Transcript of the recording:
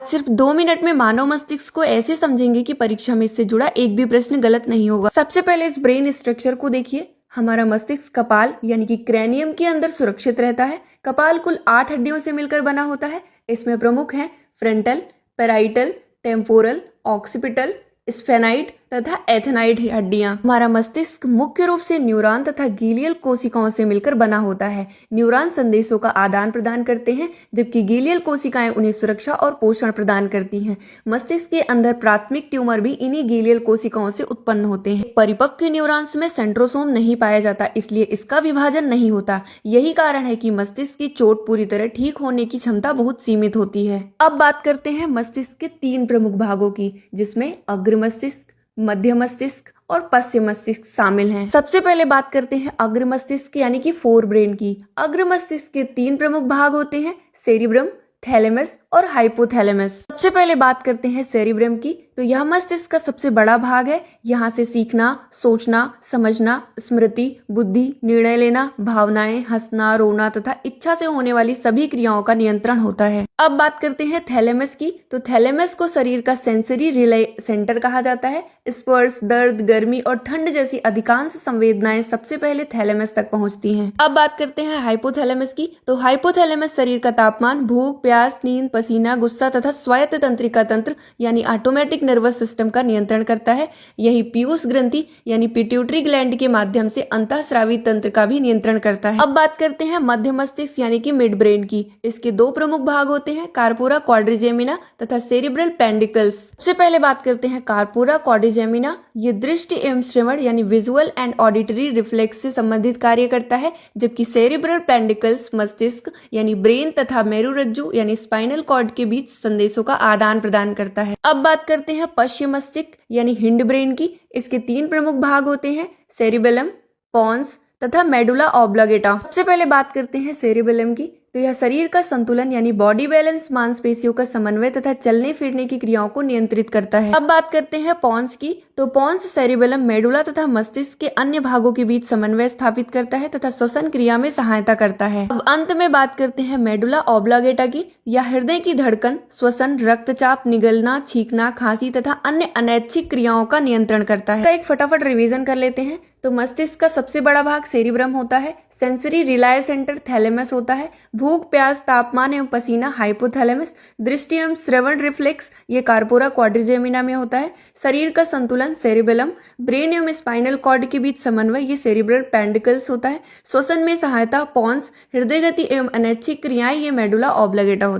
सिर्फ 2 मिनट में मानव मस्तिष्क को ऐसे समझेंगे कि परीक्षा में इससे जुड़ा एक भी प्रश्न गलत नहीं होगा। सबसे पहले इस ब्रेन स्ट्रक्चर को देखिए। हमारा मस्तिष्क कपाल यानी कि क्रैनियम के अंदर सुरक्षित रहता है। कपाल कुल 8 हड्डियों से मिलकर बना होता है। इसमें प्रमुख हैं फ्रंटल, पैराइटल, टेम्पोरल, ऑक्सीपिटल, स्फेनाइड तथा एथेनाइड हड्डियां। हमारा मस्तिष्क मुख्य रूप से न्यूरॉन तथा गीलियल कोशिकाओं से मिलकर बना होता है। न्यूरॉन संदेशों का आदान प्रदान करते हैं, जबकि गीलियल कोशिकाएं उन्हें सुरक्षा और पोषण प्रदान करती हैं। मस्तिष्क के अंदर प्राथमिक ट्यूमर भी इन्हीं गीलियल कोशिकाओं से उत्पन्न होते हैं। परिपक्व न्यूरॉन्स में सेंट्रोसोम नहीं पाया जाता, इसलिए इसका विभाजन नहीं होता। यही कारण है कि मस्तिष्क की चोट पूरी तरह ठीक होने की क्षमता बहुत सीमित होती है। अब बात करते हैं मस्तिष्क के 3 प्रमुख भागों की, जिसमें अग्र मस्तिष्क, मध्य मस्तिष्क और पश्चिम मस्तिष्क शामिल हैं। सबसे पहले बात करते हैं अग्र मस्तिष्क यानी कि फोर ब्रेन की। अग्र मस्तिष्क के 3 प्रमुख भाग होते हैं, सेरिब्रम, थैलेमस और हाइपोथैलेमस। सबसे पहले बात करते हैं सेरिब्रम की। तो यह मस्तिष्क का सबसे बड़ा भाग है। यहाँ से सीखना, सोचना, समझना, स्मृति, बुद्धि, निर्णय लेना, भावनाएं, हंसना, रोना तथा इच्छा से होने वाली सभी क्रियाओं का नियंत्रण होता है। अब बात करते हैं थैलेमस की। तो थैलेमस को शरीर का सेंसरी रिले सेंटर कहा जाता है। स्पर्श, दर्द, गर्मी और ठंड जैसी अधिकांश संवेदनाएं सबसे पहले थैलेमस तक पहुंचती हैं। अब बात करते हैं हाइपोथैलेमस की। तो हाइपोथैलेमस शरीर का तापमान, भूख, प्यास, नींद, पसीना, गुस्सा तथा स्वायत्त तंत्रिका तंत्र यानी ऑटोमेटिक नर्वस सिस्टम का नियंत्रण करता है। यही पीयूष ग्रंथि यानी पिट्यूटरी ग्लैंड के माध्यम से अंतःस्रावी तंत्र का भी नियंत्रण करता है। अब बात करते हैं मध्य मस्तिष्क यानी कि मिड ब्रेन की। इसके 2 प्रमुख भाग होते हैं, कार्पोरा क्वाड्रिजेमिना तथा सेरिब्रल पेंडिकल्स। सबसे पहले बात करते हैं कार्पोरा क्वाड्रिजेमिना। ये दृष्टि एवं श्रवण यानी विजुअल एंड ऑडिटरी रिफ्लेक्स से संबंधित कार्य करता है, जबकि सेरिब्रल पेंडिकल्स मस्तिष्क यानी ब्रेन तथा मेरुरज्जु यानी स्पाइनल कॉर्ड के बीच संदेशों का आदान प्रदान करता है। अब बात करते हैं पश्चिम मस्तिष्क यानी हिंड ब्रेन की। इसके 3 प्रमुख भाग होते हैं, सेरिबेलम, पोन्स तथा मेडुला ऑब्लांगेटा। सबसे पहले बात करते हैं सेरिबेलम की। तो यह शरीर का संतुलन यानी बॉडी बैलेंस, मांसपेशियों का समन्वय तथा चलने फिरने की क्रियाओं को नियंत्रित करता है। अब बात करते हैं पोन्स की। तो पोन्स सेरिबेलम, मेडुला तथा मस्तिष्क के अन्य भागों के बीच समन्वय स्थापित करता है तथा श्वसन क्रिया में सहायता करता है। अब अंत में बात करते हैं मेडुला ऑब्लांगेटा की। यह हृदय की धड़कन, श्वसन, रक्तचाप, निगलना, छींकना, खांसी तथा अन्य अनैच्छिक क्रियाओं का नियंत्रण करता है। एक फटाफट रिवीजन कर लेते हैं। तो मस्तिष्क का सबसे बड़ा भाग सेरिब्रम होता है। सेंसरी रिलाय सेंटर थैलेमस होता है। भूख, प्यास, तापमान एवं पसीना हाइपोथैलेमस। दृष्टि एवं श्रवण रिफ्लेक्स ये कार्पोरा क्वाड्रिजेमिना में होता है। शरीर का संतुलन सेरिबेलम। ब्रेन एवं स्पाइनल कॉर्ड के बीच समन्वय ये सेरिब्रल पेंडिकल्स होता है। श्वसन में सहायता पोन्स। हृदय गति एवं अनैच्छिक क्रियाएं ये मेडुला ऑब्लांगेटा होता है।